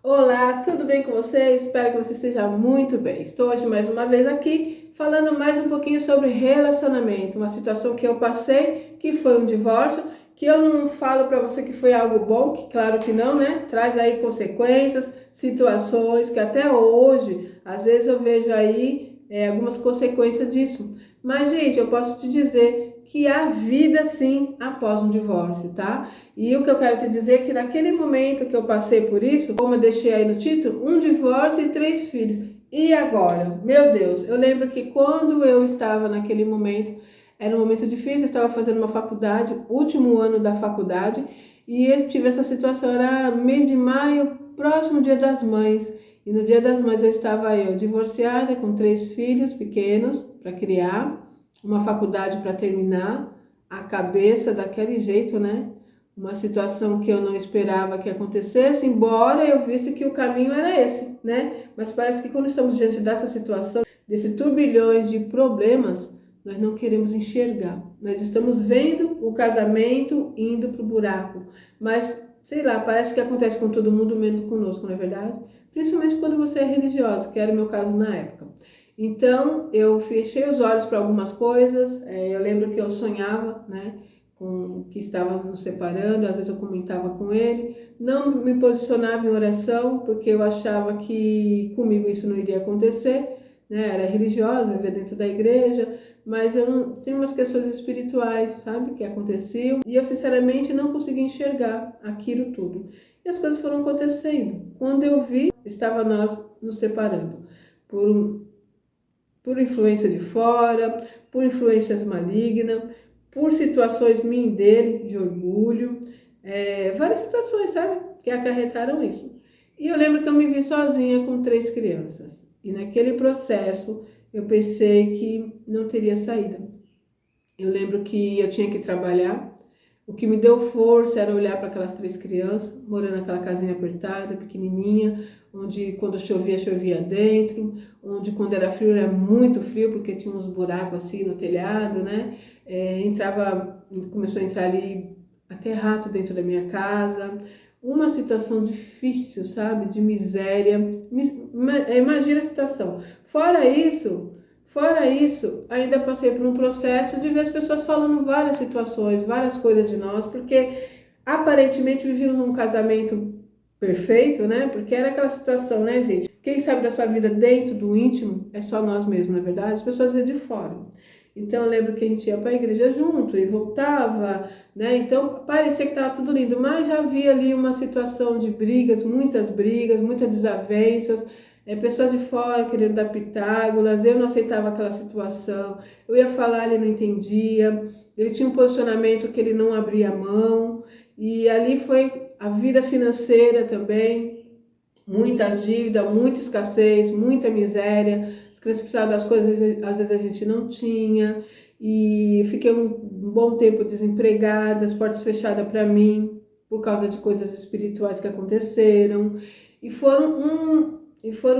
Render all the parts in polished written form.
Olá, tudo bem com você? Espero que você esteja muito bem. Estou hoje mais uma vez aqui falando mais um pouquinho sobre relacionamento, uma situação que eu passei, que foi um divórcio, que eu não falo para você que foi algo bom, que claro que não, né? Traz aí consequências, situações que até hoje, às vezes eu vejo aí algumas consequências disso. Mas, gente, eu posso te dizer que há vida sim após um divórcio, tá? E o que eu quero te dizer é que naquele momento que eu passei por isso, como eu deixei aí no título, um divórcio e 3 filhos. E agora? Meu Deus, eu lembro que quando eu estava naquele momento, era um momento difícil, eu estava fazendo uma faculdade, último ano da faculdade, e eu tive essa situação, era mês de maio, próximo Dia das Mães. E no Dia das Mães eu estava divorciada, com 3 filhos pequenos para criar, uma faculdade para terminar, a cabeça daquele jeito, né? Uma situação que eu não esperava que acontecesse, embora eu visse que o caminho era esse, né? Mas parece que quando estamos diante dessa situação, desse turbilhões de problemas, nós não queremos enxergar. Nós estamos vendo o casamento indo para o buraco, mas sei lá, parece que acontece com todo mundo, menos conosco, não é verdade? Principalmente quando você é religiosa, que era o meu caso na época. Então, eu fechei os olhos para algumas coisas, eu lembro que eu sonhava, né? Que estava nos separando, às vezes eu comentava com ele, não me posicionava em oração, porque eu achava que comigo isso não iria acontecer, né? Era religiosa, vivia dentro da igreja, mas eu não tinha umas questões espirituais, sabe, que aconteciam, e eu sinceramente não conseguia enxergar aquilo tudo. E as coisas foram acontecendo. Quando eu vi, estava nós nos separando por influência de fora, por influências malignas, por situações minha e dele, de orgulho, várias situações, sabe, que acarretaram isso. E eu lembro que eu me vi sozinha com 3 crianças. E naquele processo eu pensei que não teria saída. Eu lembro que eu tinha que trabalhar. O que me deu força era olhar para aquelas 3 crianças, morando naquela casinha apertada, pequenininha, onde quando chovia, chovia dentro, onde quando era frio, era muito frio, porque tinha uns buracos assim no telhado, né? Começou a entrar ali até rato dentro da minha casa. Uma situação difícil, sabe? De miséria. Imagina a situação. Fora isso, ainda passei por um processo de ver as pessoas falando várias situações, várias coisas de nós, porque aparentemente vivíamos num casamento perfeito, né? Porque era aquela situação, né, gente? Quem sabe da sua vida dentro do íntimo é só nós mesmos, na verdade, as pessoas vêm de fora. Então eu lembro que a gente ia para a igreja junto e voltava, né? Então parecia que estava tudo lindo, mas já havia ali uma situação de brigas, muitas desavenças, pessoas de fora querendo dar pitágoras, eu não aceitava aquela situação, eu ia falar, ele não entendia, ele tinha um posicionamento que ele não abria mão, e ali foi a vida financeira também, muitas dívidas, muita escassez, muita miséria, as crianças precisavam das coisas, às vezes a gente não tinha, e fiquei um bom tempo desempregada, as portas fechadas para mim, por causa de coisas espirituais que aconteceram, e foram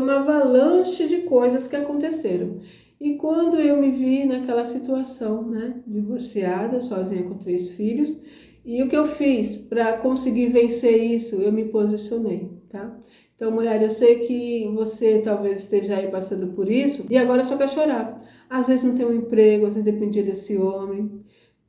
uma avalanche de coisas que aconteceram. E quando eu me vi naquela situação, né, divorciada, sozinha com 3 filhos, e o que eu fiz para conseguir vencer isso, eu me posicionei, tá? Então, mulher, eu sei que você talvez esteja aí passando por isso e agora só quer chorar. Às vezes não tem um emprego, às vezes dependia desse homem.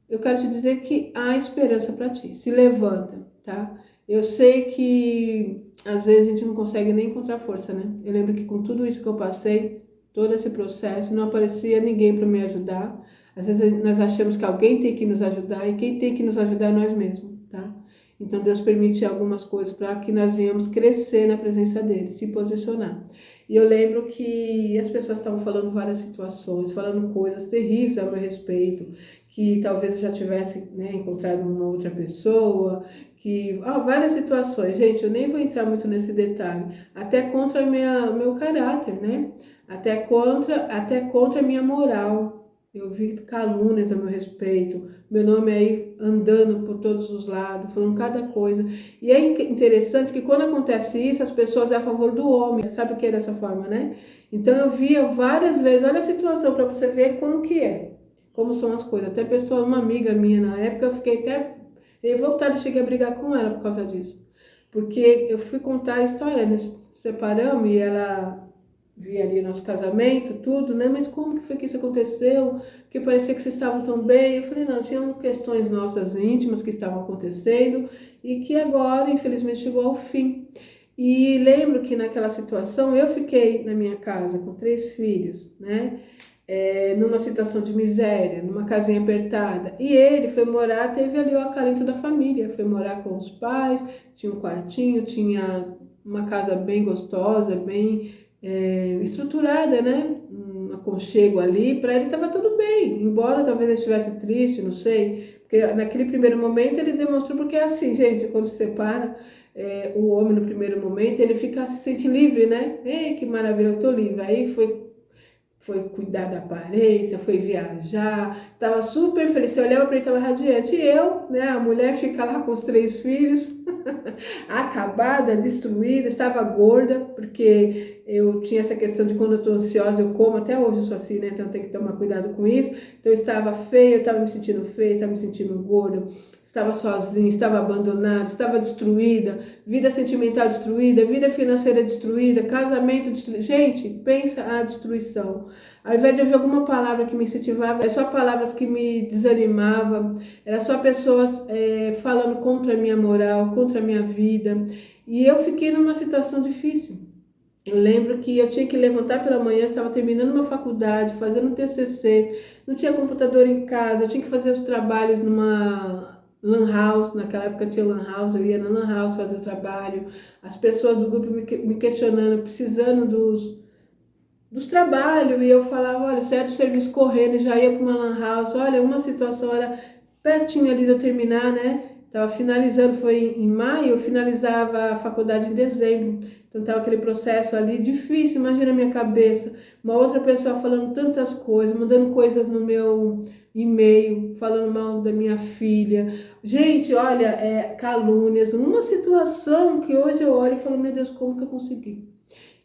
Eu quero te dizer que há esperança para ti. Se levanta, tá? Eu sei que às vezes a gente não consegue nem encontrar força, né? Eu lembro que com tudo isso que eu passei, todo esse processo, não aparecia ninguém para me ajudar. Às vezes nós achamos que alguém tem que nos ajudar e quem tem que nos ajudar é nós mesmos, tá? Então Deus permite algumas coisas para que nós venhamos crescer na presença dele, se posicionar. E eu lembro que as pessoas estavam falando várias situações, falando coisas terríveis a meu respeito, que talvez eu já tivesse, né, encontrado uma outra pessoa, várias situações. Gente, eu nem vou entrar muito nesse detalhe, até contra meu caráter, né? Até contra a minha moral. Eu vi calúnias a meu respeito, meu nome aí andando por todos os lados, falando cada coisa. E é interessante que quando acontece isso, as pessoas é a favor do homem, sabe o que é dessa forma, né? Então eu via várias vezes, olha a situação para você ver como que é, como são as coisas. Até pessoa, uma amiga minha na época, eu fiquei até revoltada, cheguei a brigar com ela por causa disso. porque eu fui contar a história, nós separamos e ela via ali nosso casamento, tudo, né? Mas como que foi que isso aconteceu? Porque parecia que vocês estavam tão bem. Eu falei, não, tinham questões nossas íntimas que estavam acontecendo e que agora, infelizmente, chegou ao fim. E lembro que naquela situação eu fiquei na minha casa com 3 filhos, né? Numa situação de miséria, numa casinha apertada. E ele foi morar, teve ali o acalento da família, foi morar com os pais, tinha um quartinho, tinha uma casa bem gostosa, bem estruturada, né? Um aconchego ali, para ele estava tudo bem, embora talvez ele estivesse triste, não sei, porque naquele primeiro momento ele demonstrou, porque é assim, gente, quando se separa, o homem no primeiro momento, ele fica, se sente livre, né? Ei, que maravilha, eu tô livre. Aí foi cuidar da aparência, foi viajar, estava super feliz. Você olhava para ele, estava radiante. E eu, né, a mulher fica lá com os 3 filhos, acabada, destruída, estava gorda, porque eu tinha essa questão de quando eu estou ansiosa, eu como, até hoje eu sou assim, né, então tem que tomar cuidado com isso. Então eu estava feia, eu estava me sentindo feia, estava me sentindo gorda, estava sozinha, estava abandonada, estava destruída, vida sentimental destruída, vida financeira destruída, casamento destruído. Gente, pensa a destruição. Ao invés de ouvir alguma palavra que me incentivava, era só palavras que me desanimavam, era só pessoas falando contra a minha moral, contra a minha vida. E eu fiquei numa situação difícil. Eu lembro que eu tinha que levantar pela manhã, estava terminando uma faculdade, fazendo um TCC, não tinha computador em casa, eu tinha que fazer os trabalhos numa Lan House, naquela época tinha Lan House, eu ia na Lan House fazer o trabalho, as pessoas do grupo me questionando, precisando dos trabalhos, e eu falava, olha, você é do serviço correndo, já ia para uma Lan House, olha, uma situação era pertinho ali de eu terminar, né? Estava finalizando, foi em maio, eu finalizava a faculdade em dezembro, então estava aquele processo ali difícil, imagina a minha cabeça, uma outra pessoa falando tantas coisas, mandando coisas no meu e-mail, falando mal da minha filha. Gente, olha, calúnias, uma situação que hoje eu olho e falo, meu Deus, como que eu consegui?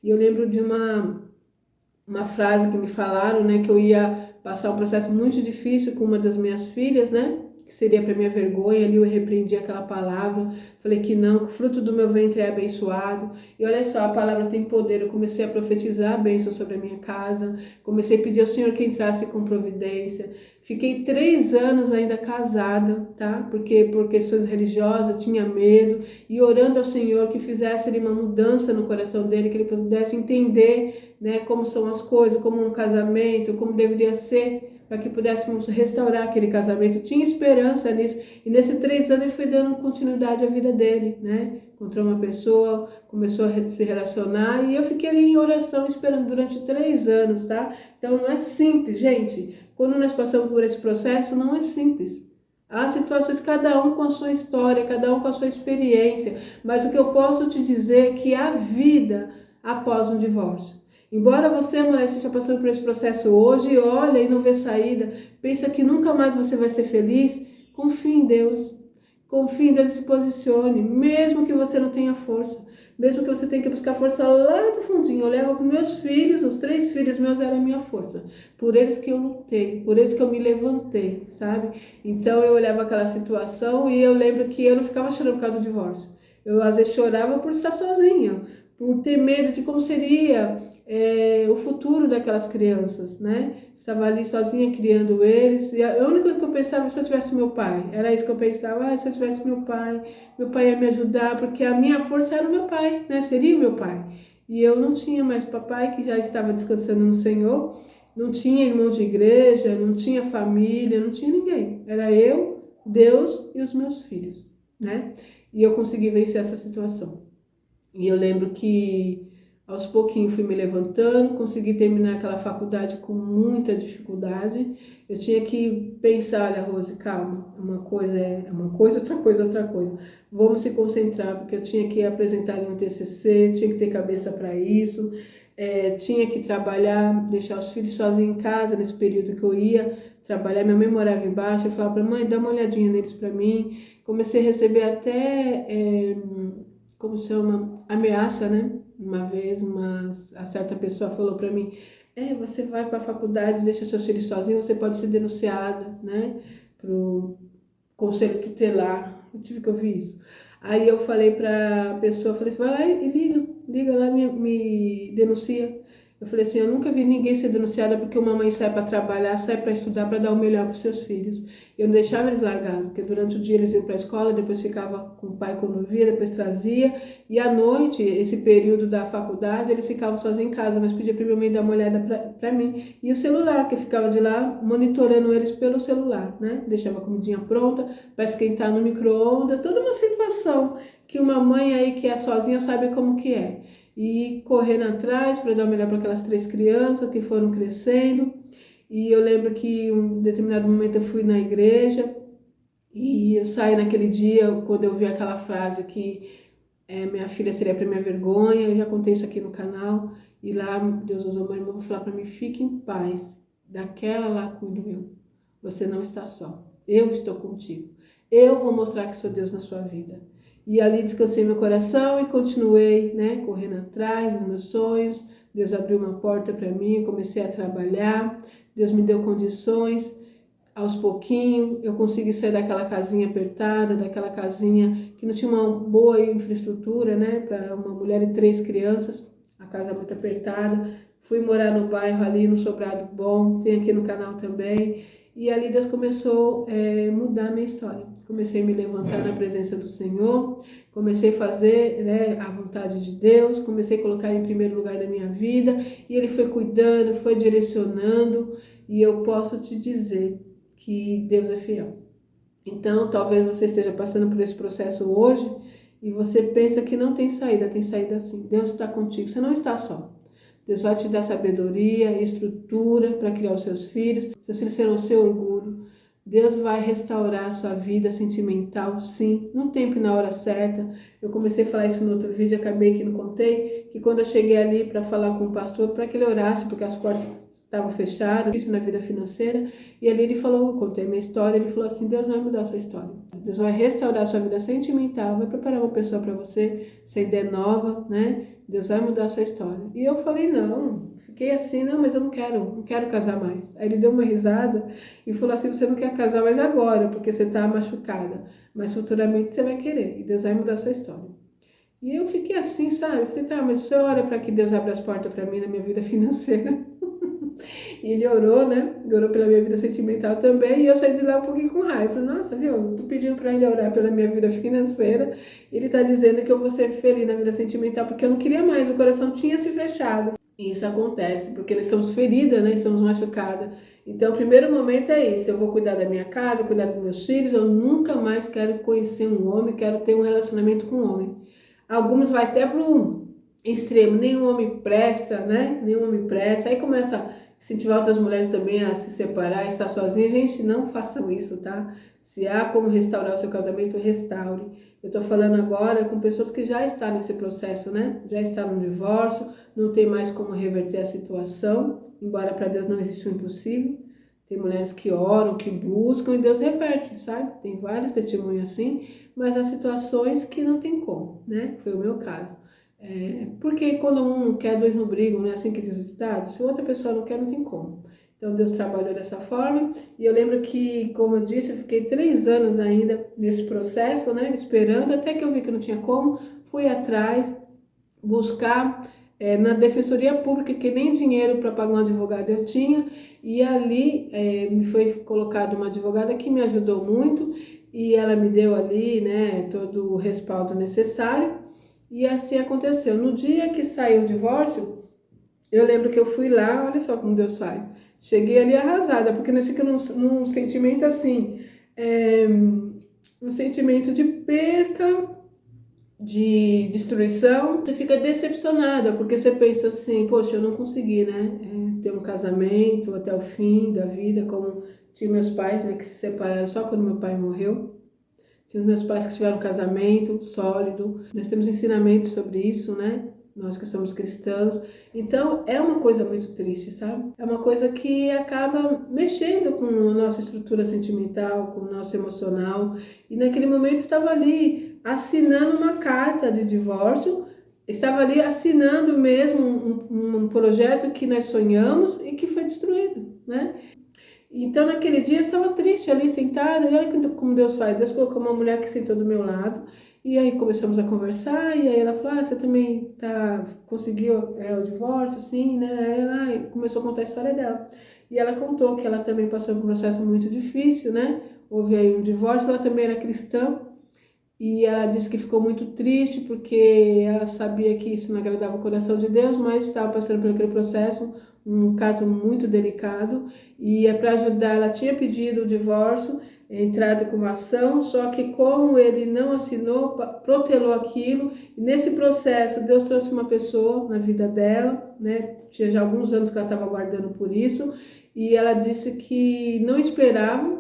E eu lembro de uma frase que me falaram, né, que eu ia passar um processo muito difícil com uma das minhas filhas, né, que seria para minha vergonha. Ali eu repreendi aquela palavra, falei que não, que o fruto do meu ventre é abençoado. E olha só, a palavra tem poder. Eu comecei a profetizar a bênção sobre a minha casa, comecei a pedir ao Senhor que entrasse com providência. Fiquei 3 anos ainda casada, tá? Porque por questões religiosas eu tinha medo, e orando ao Senhor que fizesse ali uma mudança no coração dele, que ele pudesse entender, né, como são as coisas, como um casamento, como deveria ser, para que pudéssemos restaurar aquele casamento. Tinha esperança nisso, e nesses 3 anos ele foi dando continuidade à vida dele, né? Encontrou uma pessoa, começou a se relacionar, e eu fiquei ali em oração esperando durante 3 anos, tá? Então não é simples, gente. Quando nós passamos por esse processo, não é simples. Há situações, cada um com a sua história, cada um com a sua experiência, mas o que eu posso te dizer é que há vida após um divórcio. Embora você, mulher, esteja passando por esse processo hoje, olha e não vê saída, pensa que nunca mais você vai ser feliz, confie em Deus. Confie em Deus e se posicione, mesmo que você não tenha força, mesmo que você tenha que buscar força lá do fundinho. Eu levo para meus filhos, os 3 filhos meus eram a minha força, por eles que eu lutei, por eles que eu me levantei, sabe? Então eu olhava aquela situação e eu lembro que eu não ficava chorando por causa do divórcio. Eu às vezes chorava por estar sozinha, por ter medo de como seria o futuro daquelas crianças, né? Estava ali sozinha criando eles, e a única coisa que eu pensava é se eu tivesse meu pai. Era isso que eu pensava, se eu tivesse meu pai ia me ajudar, porque a minha força era o meu pai, né? Seria o meu pai. E eu não tinha mais papai, que já estava descansando no Senhor, não tinha irmão de igreja, não tinha família, não tinha ninguém. Era eu, Deus e os meus filhos, né? E eu consegui vencer essa situação. E eu lembro que aos pouquinhos fui me levantando, consegui terminar aquela faculdade com muita dificuldade. Eu tinha que pensar, olha, Rose, calma, uma coisa é uma coisa, outra coisa é outra coisa. Vamos se concentrar, porque eu tinha que apresentar em um TCC, tinha que ter cabeça para isso, tinha que trabalhar, deixar os filhos sozinhos em casa nesse período que eu ia trabalhar. Minha mãe morava embaixo, eu falava para mãe, dá uma olhadinha neles para mim. Comecei a receber até, como se chama, ameaça, né? Uma vez, a certa pessoa falou para mim, você vai para a faculdade, deixa seus filhos sozinhos, você pode ser denunciada, né, para o conselho tutelar. Eu tive que ouvir isso. Aí eu falei para a pessoa, falei assim, vai lá e liga lá, me denuncia. Eu falei assim, eu nunca vi ninguém ser denunciada porque uma mãe sai para trabalhar, sai para estudar, para dar o melhor para os seus filhos. Eu não deixava eles largados, porque durante o dia eles iam para a escola, depois ficava com o pai quando via, depois trazia. E à noite, esse período da faculdade, eles ficavam sozinhos em casa, mas pedia para minha mãe dar uma olhada para mim. E o celular, que eu ficava de lá monitorando eles pelo celular, né? Deixava a comidinha pronta para esquentar no micro-ondas, toda uma situação que uma mãe aí que é sozinha sabe como que é. E correndo atrás para dar o melhor para aquelas 3 crianças que foram crescendo. E eu lembro que em um determinado momento eu fui na igreja e eu saí naquele dia quando eu vi aquela frase que minha filha seria para minha vergonha. Eu já contei isso aqui no canal. E lá Deus usou uma irmã para falar para mim, fique em paz, daquela lá cuido eu. Você não está só, eu estou contigo. Eu vou mostrar que sou Deus na sua vida. E ali descansei meu coração e continuei, né, correndo atrás dos meus sonhos. Deus abriu uma porta para mim, comecei a trabalhar. Deus me deu condições. Aos pouquinhos eu consegui sair daquela casinha apertada, daquela casinha que não tinha uma boa infraestrutura, né, para uma mulher e 3 crianças, a casa muito apertada. Fui morar no bairro ali, no Sobrado Bom, tem aqui no canal também. E ali Deus começou a mudar a minha história. Comecei a me levantar na presença do Senhor, comecei a fazer, né, a vontade de Deus, comecei a colocar em primeiro lugar da minha vida, e Ele foi cuidando, foi direcionando, e eu posso te dizer que Deus é fiel. Então, talvez você esteja passando por esse processo hoje, e você pensa que não tem saída sim. Deus está contigo, você não está só. Deus vai te dar sabedoria, estrutura para criar os seus filhos. Seus filhos serão o seu orgulho. Deus vai restaurar a sua vida sentimental, sim, no tempo e na hora certa. Eu comecei a falar isso no outro vídeo, acabei que não contei, que quando eu cheguei ali para falar com o pastor, para que ele orasse, porque as portas estavam fechadas, isso na vida financeira, e ali ele falou, eu contei a minha história, ele falou assim, Deus vai mudar a sua história. Deus vai restaurar a sua vida sentimental, vai preparar uma pessoa para você, ser ideia nova, né? Deus vai mudar a sua história. E eu falei, não, fiquei assim, não, mas eu não quero casar mais. Aí ele deu uma risada e falou assim, você não quer casar mais agora, porque você está machucada, mas futuramente você vai querer, e Deus vai mudar a sua história. E eu fiquei assim, sabe? Eu falei, tá, mas você ora para que Deus abra as portas para mim na minha vida financeira. E ele orou, né? Orou pela minha vida sentimental também. E eu saí de lá um pouquinho com raiva. Falei, nossa, viu? Eu tô pedindo para ele orar pela minha vida financeira. Ele tá dizendo que eu vou ser feliz na vida sentimental, porque eu não queria mais. O coração tinha se fechado. E isso acontece, porque nós estamos feridas, né? Estamos machucadas. Então, o primeiro momento é isso. Eu vou cuidar da minha casa, cuidar dos meus filhos. Eu nunca mais quero conhecer um homem, quero ter um relacionamento com um homem. Algumas vai até para um extremo. Nenhum homem presta, né? Nenhum homem presta. Aí começa a incentivar outras mulheres também a se separar, a estar sozinha. Gente, não façam isso, tá? Se há como restaurar o seu casamento, restaure. Eu estou falando agora com pessoas que já estão nesse processo, né? Já estão no divórcio, não tem mais como reverter a situação, embora para Deus não existe o impossível. Tem mulheres que oram, que buscam e Deus reverte, sabe? Tem vários testemunhos assim, mas há situações que não tem como, né? Foi o meu caso. Porque quando um não quer, dois não brigam, não é assim que diz o ditado? Se outra pessoa não quer, não tem como. Então Deus trabalhou dessa forma, e eu lembro que, como eu disse, eu fiquei 3 anos ainda nesse processo, né, esperando, até que eu vi que não tinha como, fui atrás, buscar na Defensoria Pública, que nem dinheiro para pagar um advogado eu tinha, e ali me foi colocada uma advogada que me ajudou muito, e ela me deu ali, né, todo o respaldo necessário, e assim aconteceu. No dia que saiu o divórcio, eu lembro que eu fui lá, olha só como Deus faz. Cheguei ali arrasada, porque nós ficamos num sentimento assim, um sentimento de perca, de destruição. Você fica decepcionada, porque você pensa assim, poxa, eu não consegui, né, ter um casamento até o fim da vida, como tinha meus pais, né, que se separaram só quando meu pai morreu. Tinha os meus pais que tiveram um casamento sólido. Nós temos ensinamentos sobre isso, né? Nós que somos cristãos. Então, é uma coisa muito triste, sabe? É uma coisa que acaba mexendo com a nossa estrutura sentimental, com o nosso emocional. E naquele momento eu estava ali assinando uma carta de divórcio, estava ali assinando mesmo um projeto que nós sonhamos e que foi destruído, né? Então, naquele dia, eu estava triste ali, sentada, e olha como Deus faz. Deus colocou uma mulher que sentou do meu lado, E aí começamos a conversar, e aí ela falou, você também conseguiu o divórcio, sim, né? Aí ela começou a contar a história dela. E ela contou que ela também passou por um processo muito difícil, né? Houve aí um divórcio, ela também era cristã, e ela disse que ficou muito triste porque ela sabia que isso não agradava o coração de Deus, mas estava passando por aquele processo, um caso muito delicado, e para ajudar, ela tinha pedido o divórcio, entrado com uma ação, só que como ele não assinou, protelou aquilo, e nesse processo Deus trouxe uma pessoa na vida dela, né? Tinha já alguns anos que ela estava aguardando por isso, e ela disse que não esperava,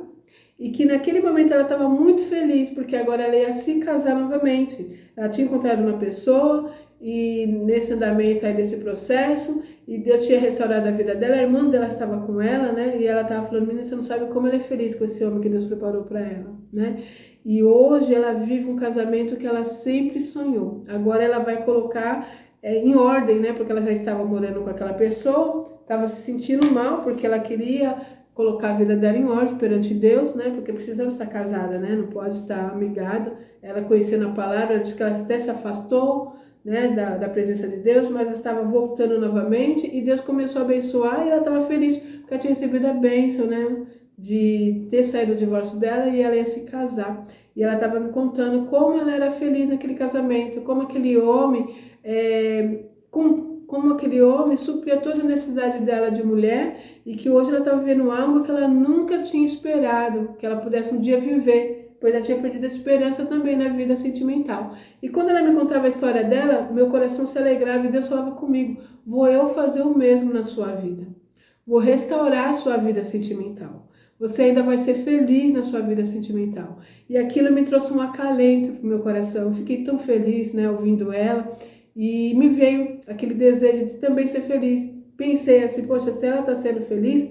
e que naquele momento ela estava muito feliz, porque agora ela ia se casar novamente. Ela tinha encontrado uma pessoa, e nesse andamento aí desse processo, e Deus tinha restaurado a vida dela, a irmã dela estava com ela, né? E ela estava falando, menina, você não sabe como ela é feliz com esse homem que Deus preparou para ela, né? E hoje ela vive um casamento que ela sempre sonhou. Agora ela vai colocar em ordem, né? Porque ela já estava morando com aquela pessoa, estava se sentindo mal, porque ela queria colocar a vida dela em ordem perante Deus, né? Porque precisamos estar casada, né? Não pode estar amigada. Ela conhecendo a palavra, ela disse que ela até se afastou, né? Da presença de Deus, mas ela estava voltando novamente e Deus começou a abençoar e ela estava feliz porque ela tinha recebido a bênção, né? De ter saído do divórcio dela e ela ia se casar. E ela estava me contando como ela era feliz naquele casamento, como aquele homem como aquele homem supria toda a necessidade dela de mulher e que hoje ela estava vivendo algo que ela nunca tinha esperado, que ela pudesse um dia viver, pois ela tinha perdido a esperança também na vida sentimental. E quando ela me contava a história dela, meu coração se alegrava e Deus falava comigo, vou eu fazer o mesmo na sua vida. Vou restaurar a sua vida sentimental. Você ainda vai ser feliz na sua vida sentimental. E aquilo me trouxe um acalento para o meu coração. Eu fiquei tão feliz, né, ouvindo ela. E me veio aquele desejo de também ser feliz. Pensei assim, poxa, se ela está sendo feliz,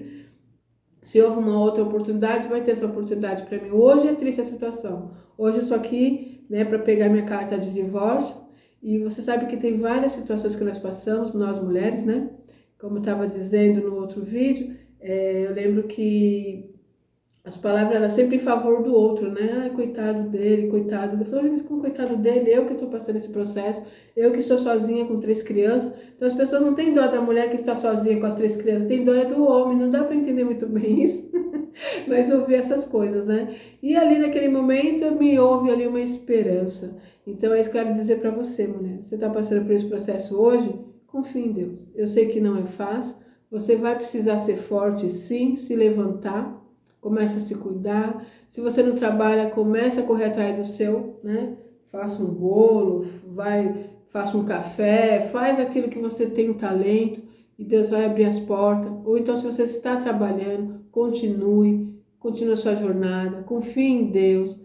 se houve uma outra oportunidade, vai ter essa oportunidade para mim. Hoje é triste a situação. Hoje eu estou aqui, né, para pegar minha carta de divórcio. E você sabe que tem várias situações que nós passamos, nós mulheres, né? Como eu estava dizendo no outro vídeo, eu lembro que as palavras eram sempre em favor do outro, né? Ai, coitado dele, coitado dele. Eu falei, mas como coitado dele? Eu que estou passando esse processo, eu que estou sozinha com 3 crianças. Então as pessoas não têm dó da mulher que está sozinha com as 3 crianças, tem dó do homem. Não dá para entender muito bem isso, mas ouvir essas coisas, né? E ali naquele momento me houve ali uma esperança. Então é isso que eu quero dizer para você, mulher. Você está passando por esse processo hoje? Confie em Deus. Eu sei que não é fácil. Você vai precisar ser forte, sim, se levantar. Começa a se cuidar. Se você não trabalha, começa a correr atrás do seu, né? Faça um bolo, faça um café, faz aquilo que você tem um talento e Deus vai abrir as portas. Ou então, se você está trabalhando, continue a sua jornada, confie em Deus.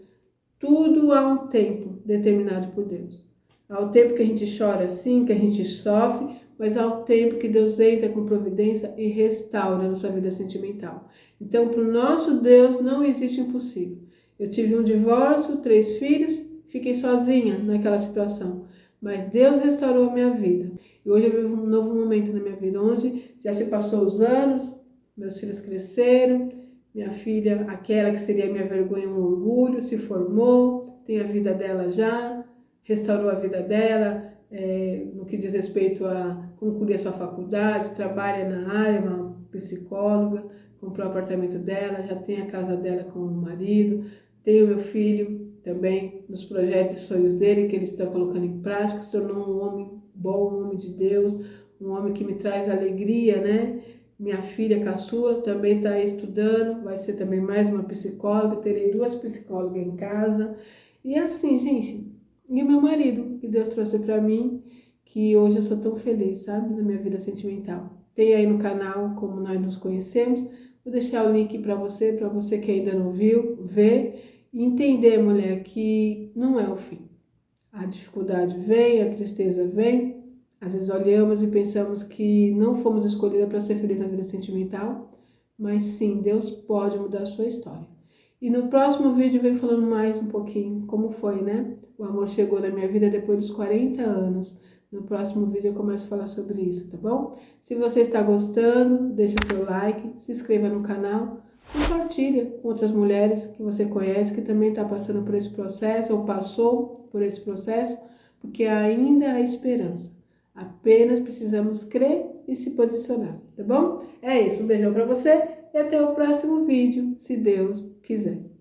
Tudo há um tempo determinado por Deus. Há o tempo que a gente chora sim, que a gente sofre, mas há o tempo que Deus entra com providência e restaura a nossa vida sentimental. Então, para o nosso Deus não existe impossível. Eu tive um divórcio, 3 filhos, fiquei sozinha naquela situação. Mas Deus restaurou a minha vida. E hoje eu vivo um novo momento na minha vida, onde já se passou os anos, meus filhos cresceram, minha filha, aquela que seria minha vergonha e um orgulho, se formou, tem a vida dela já, restaurou a vida dela, no que diz respeito a concluir a sua faculdade, trabalha na área, uma psicóloga, comprou o apartamento dela, já tem a casa dela com o marido, tem o meu filho também nos projetos e sonhos dele, que eles estão colocando em prática, se tornou um homem bom, um homem de Deus, um homem que me traz alegria, né? Minha filha caçula também está estudando, vai ser também mais uma psicóloga, terei 2 psicólogas em casa. E assim, gente, e o meu marido, que Deus trouxe para mim, que hoje eu sou tão feliz, sabe, na minha vida sentimental. Tem aí no canal como nós nos conhecemos, vou deixar o link para você que ainda não viu, ver e entender, mulher, que não é o fim. A dificuldade vem, a tristeza vem, às vezes olhamos e pensamos que não fomos escolhidas para ser feliz na vida sentimental, mas sim, Deus pode mudar a sua história. E no próximo vídeo eu venho falando mais um pouquinho como foi, né? O amor chegou na minha vida depois dos 40 anos. No próximo vídeo eu começo a falar sobre isso, tá bom? Se você está gostando, deixa seu like, se inscreva no canal, compartilha com outras mulheres que você conhece que também está passando por esse processo ou passou por esse processo, porque ainda há esperança. Apenas precisamos crer e se posicionar, tá bom? É isso, um beijão para você e até o próximo vídeo, se Deus quiser.